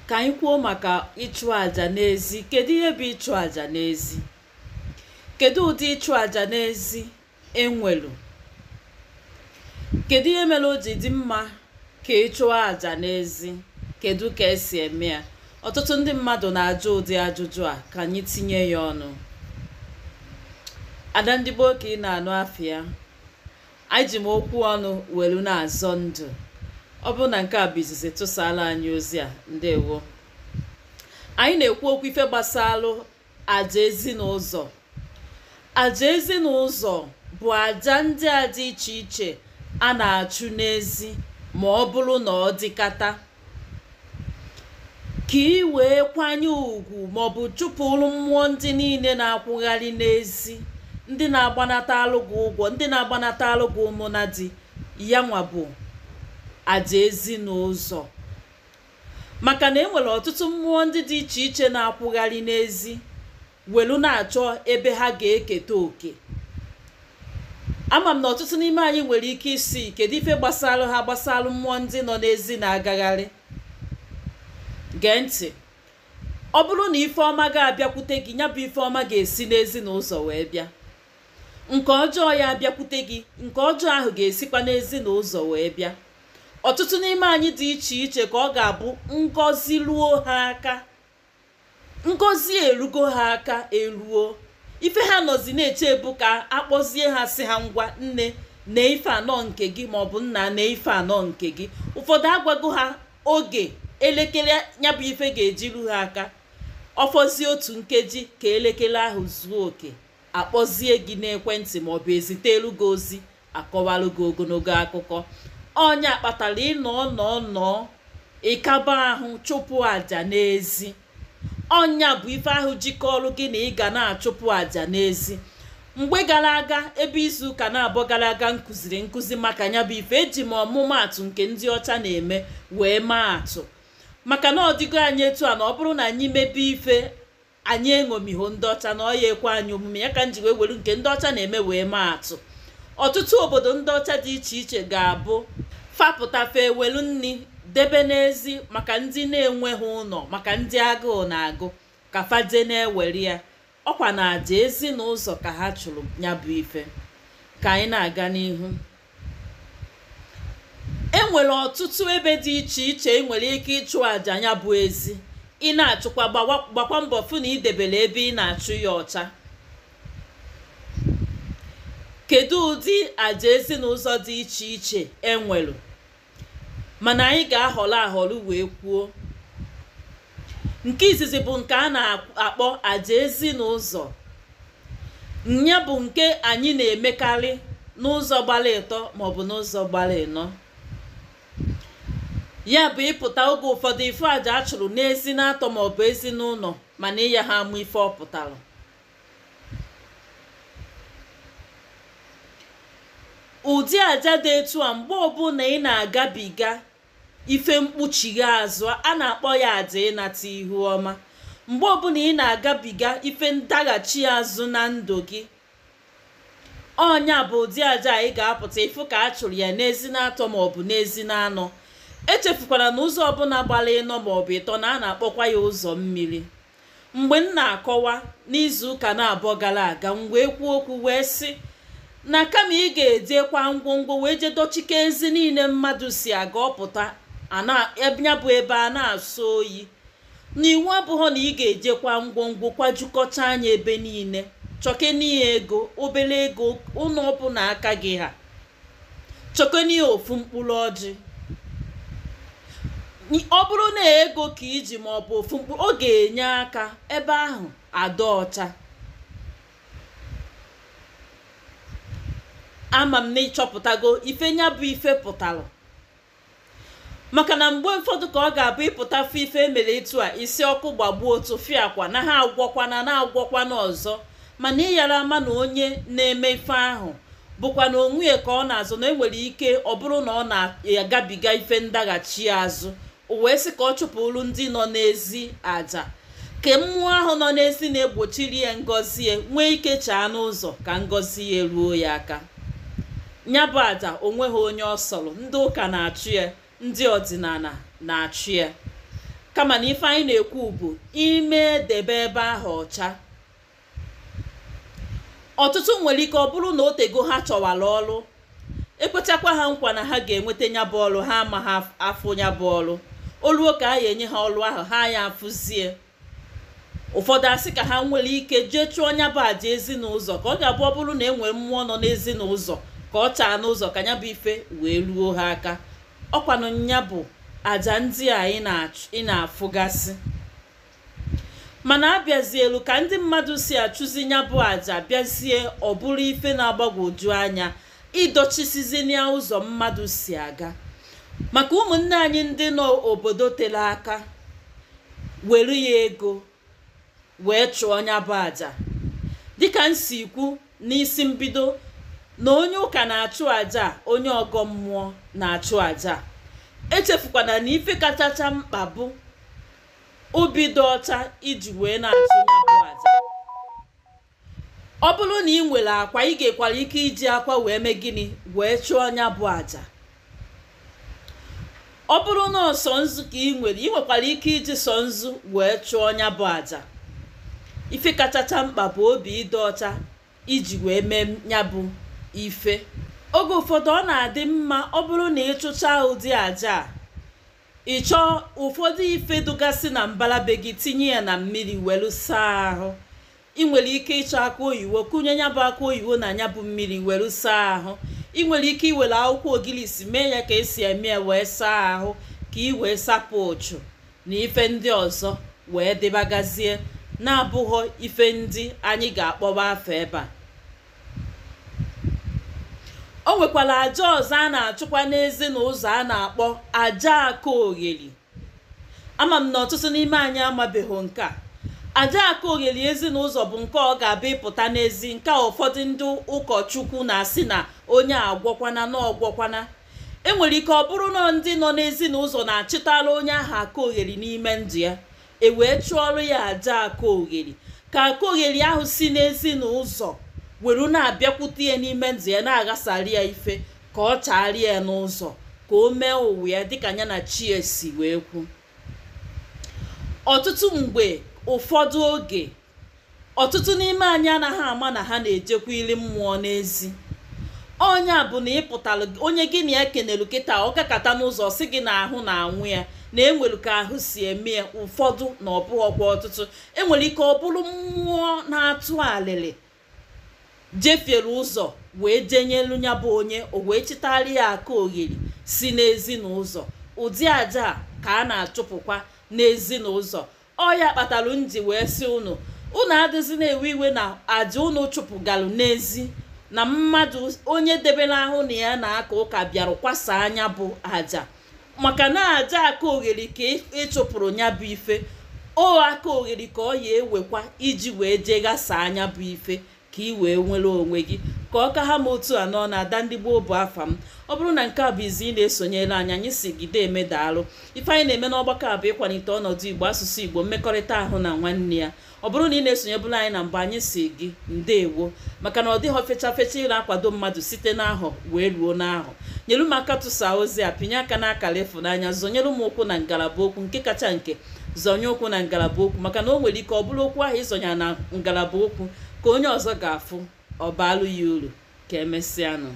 Ka anyị kwuo maka ịchụ àjà n'ezi. Kedu ihe bụ ịchụ àjà n'ezi? Kedu ụdị ịchụ àjà n'ezi enwelu? Kedu ihe mere o ji dị mma ka ịchụọ àjà n'ezi? Kedu ka esi eme ya? Ọtụtụ ndị mmadụ na-ajụ ụdị ajụjụ a, ka anyị tinye ya ọnụ. Ada ndị gboo ka ị na-anụ afịa, anyị ji m okwu ọnụ welu na-azọ ndụ. Ọ bụrụ na nke a bụ izizi tụsala anyị ozi a, ndewo. Anyị na-ekwu okwu ife gbasalụ àjà ezinụzọ. Àjà ezinụzọ bụ àjà ndị a dị iche iche a na-achụ n'ezi ma ọ bụrụ na ọ dịkata, ka ị wee kwanye ugwu maọbụ chụpụrụ mmụọ ndị niile na-akwụgharị n'ezi, ndị na-agbanata alụ gị ụgwọ, ndị na-agbanata alụ gị ụmụna di ya. Nwa bụ àjà ezinụzọ. Maka na enwere ọtụtụ mmụọ ndị dị iche iche na-akwụgharị n'ezi welu na-achọ ebe ha ga-eketa oke. Ama m na ọtụtụ n'ime anyị nwere ike isi kedu ife gbasalụ ha, gbasalụ mmụọ ndị nọ n'ezi na-agagharị. Gee ntị. Ọ bụrụ na ife ọma ga-abịakwute gị, ya bụ ife ọma ga-esi n'ezinụzọ wee bịa. Nke ọjọọ ya abịakwute gị, nke ọjọọ ahụ ga-esikwa n'ezinụzọ wee bịa. Ọtụtụ n'ime anyị dị iche iche ka ọ ga-abụ ngọzi ruo ha aka, ngọzi erugo ha aka eruo, ife ha nọzi na-eche bụ ka akpọzie ha si ha ngwa nne na ife anọ nke gị maọbụ nna na ife anọ nke gị. Ụfọdụ agwago ha oge elekere ya bụ ife ga-eji ru ha aka. Ọfọzie otu nkeji ka elekere ahụ zuo oke, akpọzie gị n'ekwentị maọbụ ezitelu gị ozi, akọwalụ gị ogologo akụkọ. Ọnya kpatara ịnọ ịkaba ahụ chụpụ àjà n'ezi. Ọnya bụ ife ahụ jikọrọ gị na ị ga na-achụpụ àjà n'ezi. Mgbe gara aga, ebe izu ụka na-abụọ gara aga, nkụziri nkụzi maka ya bụ ife. Eji m ọmụmaatụ nke ndị ọcha na-eme wee maa atụ, maka na ọ dịgo anyị etu a na ọ bụrụ na anyị mebe ife anyị eṅomiho ndị ọcha na ọ ya ekwe anyị omume. Ya ka m ji wee were nke ndị ọcha na-eme wee maa atụ. Ọtụtụ obodo ndị ọcha dị iche iche ga-abụ fapụtafe ewelu nni debe n'ezi maka ndị na-enweghị ụlọ, maka ndị agụụ na-agụ, ka faje na-ewere ya. Ọkwa na àjà ezinụzọ ka ha chụrụ ya bụ ife. Ka anyị na-aga n'ihu. Enwere ọtụtụ ebe dị iche iche ị nwere ike ịchụ àjà ya bụ ezi. Ị na-achụkwa, gbakwa mbọ fụ na idebere ebe ị na-achụ ya ọcha. Kedu ụdị àjà ezinụzọ dị iche iche enwelu? Mana anyị ga-ahọrọ ahọrọ wee kwuo. Nke izizi bụ nke a na-akpọ àjà ezinụzọ. Nya bụ nke anyị na-emekarị n'ụzọ gbara ịtọ maọbụ n'ụzọ gbara ịnọ. Ya bụ ịpụta oge ụfọdụ ife àjà a chụrụ n'ezi na-atọ maọbụ ezi n'ụlọ, mana ịya ha amụ ife ọ pụtara. Ụdị àjà dị etu a, mgbe ọbụla ị na-agabiga ife mkpuchighe azụ, a na-akpọ ya àjà ịnata ihu ọma. Mgbe ọbụla ị na-agabiga ife ndaghachi azụ na ndụ gị, ọnya bụ ụdị àjà ị ga-apụta ịfụ ka a chụrụ ya n'ezi na-atọ maọbụ n'ezi na-anọ. Echefukwara na ụzọ ọbụla gbara ịnọ maọbụ ịtọ na a na-akpọkwa ya ụzọ mmiri. Mgbe m na-akọwa n'izu ụka na-abụọ gara aga, m wee kwuo okwu wee sị na kama ị ga-ejekwa ngwongwo wee je dochike ezi niile mmadụ si aga ọpụta ya bụ ebe a na-asọ oyi, na iwu abụghị na ị ga-ejekwa ngwongwo kwajukọcha anya ebe niile chọke n'ihe ego, obere ego ụlọ ọbụla aka gị ha, chọke n'ihe ofu mkpụrụ ọjị. Ọ bụrụ na ego ka iji maọbụ ofu mkpụrụ, ọ ga-enye aka ebe ahụ ada ọcha. Ama m na ịchọpụtago ife nya bụ ife pụtara. Maka na mgbe ụfọdụ ka ọ ga-abụ ịpụtafe ife emere etu a, isi ọkụ gbagbuo otu fiakwa na ha agwọkwana na-agwọkwana ọzọ. Mana ịyara ama na onye na-eme ife ahụ bụkwa na onwe ka ọ na-azụ, na enwere ike ọ bụrụ na ọ na-agabiga ife ndaghachi azụ, o wee sị ka ọ chụpụrụ ndị nọ n'ezi àjà, ka mmụọ ahụ nọ n'ezi na-egbochiri ya ngọzi ya nwee ike chaa n'ụzọ ka ngọzi ya ruo ya aka. Nya bụ àjà onweghị onye ọ sọrọ. Ndị ụka na-achụ ya, ndị ọdịnala na-achụ ya. kama na ife anyị na-ekwu bụ ime debe ebe ahụ ọcha. Ọtụtụ nwere ike ọ bụrụ na otego ha chọwara ọrụ, ekwechakwa ha nkwa na ha ga-enweta nya bụ ọrụ, ha ama ha afụ nya bụ ọrụ, oluo ka a ga-enye ha ọrụ ahụ ha ya afụzie. Ụfọdụ asị ka ha nwere ike jee chụọ nya bụ aja ezinụzọ, ka ọ ga-abụ ọ bụrụ na enwere mmụọ nọ n'ezinụzọ ka ọ chaa n'ụzọ ka nya bụ ife wee ruo ha aka. Ọkwanụ nya bụ aja ndị a ị na-afụgasị. Mana abịazielu ka ndị mmadụ si achụzi nya bụ aja bịazie ọ bụrụ ife na-agbagwoju anya ịdọchisizi ya ụzọ mmadụ si aga. Maka ụmụnne anyị ndị nọ obodo tere aka were ya ego wee chụọ nya bụ aja. Dịka nsi kwu n'isi mbido na onye ụka na-achụ aja, onye ọgọ mmụọ na-achụ aja. Echefukwana na ife kachacha mkpa bụ obi dị ọcha iji wee na-achụ nya bụ aja. Ọ bụrụ na ị nwere akwa, ị ga-ekwara ike iji akwa wee mee gịnị wee chụọ nya bụ aja. Ọ bụrụ na ọsọ nzu ka ị nwekwara ike iji sọ nzu wee chụọ nya bụ aja. Ife kachacha mkpa bụ obi ịdị ọcha iji wee mee nya bụ ife. Oge ụfọdụ ọ na-adị mma ọ bụrụ na ịchụcha ụdị aja ị chọọ ụfọdụ ife dụgasị na mbalabe gị tinye ya na mmiri welu saa ahụ. Ị nwere ike ịchọ akụ oyibo kụnye nya bụ akụ oyibo na nya bụ mmiri welu saa ahụ. Ị nwere ike iwere akwụkwọ ogilisi mee ya ka esi eme ya wee saa ahụ ka ị wee sapụ ụchụ na ife ndị ọzọ wee dịbagazie na-abụghọ ife ndị anyị ga-akpọba afọ ebe a. O nwekwara aja ọzọ a na-achụkwa n'ezinụzọ a na-akpọ aja aka ogheri. Ama m na ọtụtụ n'ime anyị amabeghị nke a. Aja aka ogheri ezinụzọ bụ nke ọ ga-abịa ịpụta n'ezi, nke ụfọdụ ndị ụkọchukwu na-asị na onye agwọkwana na ọgwọkwana. Enwere ike ọ bụrụ na ndị nọ n'ezinụzọ na-achịtara onye ahụ aka ogheri n'ime ndụ ya, e wee chụọrọ ya aja aka ogheri ka aka ogheri ahụ si n'ezinụzọ were na-abịakwute ya n'ime ndụ ya, na-aghasara ya ife ka ọ chagharịa ya n'ụzọ ka o mee ụwa ya dịka ya na chi esi wee kwu. Ọtụtụ mgbe, ụfọdụ oge, ọtụtụ n'ime anyị anaghị ama na ha na-ejekwa ili mmụọ n'ezi. Onye a bụ na ịpụtara onye gị na ya kenelu kịta ọ gakata n'ụzọ si gị na ahụ na-anwụ ya na enwere ka ahụ si eme ya. Ụfọdụ na ọ bụghọkwa ọtụtụ. Enwere ike ọ bụrụ mmụọ na-atụ alịlị jefiere ụzọ wee jenyelu nya bụ onye o wee chịtara ya aka ogheri si n'ezinụzọ. Ụdị aja ka a na-achụpụkwa n'ezinụzọ. Ọ ya kpatara nji wee sị unu adịzi na-ewe iwe na aja unu chụpụgalụ n'ezi na mmadụ onye debere ahụ na ya na-aka ụka bịara kwasa anya bụ aja. Maka na aja aka ogheri ka ịchụpụrụ nya bụ ife, o aka ogheri ka ọ ya ewekwa iji wee jee ghasa anya bụ ife ka ị wee nwere onwe gị. Ka ọ ka ha ma otu a nọ na Ada Ndị Gboo bụ afa m. Ọ bụrụ na nke a bụ izi ị na-esonyere anyị si gide emedaalụ. Ife anyị na-eme n'ọgbakọ a bụ ịkwalite ọnọdụ Igbo, asụsụ Igbo, mmekọrịta ahụ na nwanne ya. Ọ bụrụ na ị na-esonyebụla anyị na mgbe anyị si gị ndeewo, maka na ọ dịghọ fecha ịra akwado mmadụ site n'ahọ wee ruo n'ahọ. Nyere m aka tụsa ozi a, pinye aka n'akara ịfụnanya, zọnyere m ụkwụ na ngalaba okwu, nke kacha nke zọnye ụkwụ na ngalaba okwu, maka na o nwere ike ọ bụrụ okwu ahụ ịzọnya na ngalaba okwu ka onye ọzọ ga-afụ ọ baalụ ya uru. Ka emesịanụ.